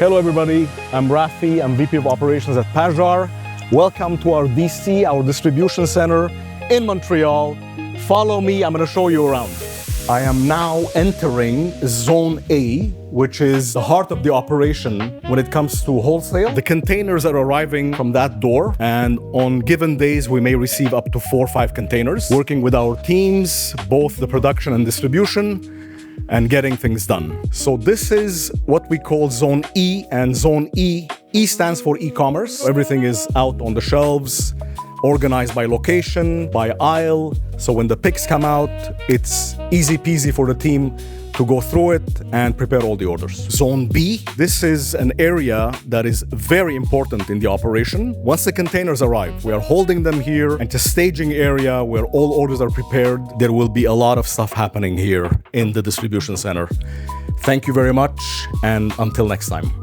Hello everybody, I'm Rafi, I'm VP of Operations at Pajar. Welcome to our DC, our distribution center in Montreal. Follow me, I'm going to show you around. I am now entering Zone A, which is the heart of the operation when it comes to wholesale. The containers are arriving from that door, and on given days, we may receive up to 4 or 5 containers, working with our teams, both the production and distribution, and getting things done. So this is what we call Zone E, and Zone E stands for e-commerce. Everything is out on the shelves, organized by location, by aisle. So when the picks come out, it's easy peasy for the team to go through it and prepare all the orders. Zone B, this is an area that is very important in the operation. Once the containers arrive, we are holding them here, and it's a staging area where all orders are prepared. There will be a lot of stuff happening here in the distribution center. Thank you very much, and until next time.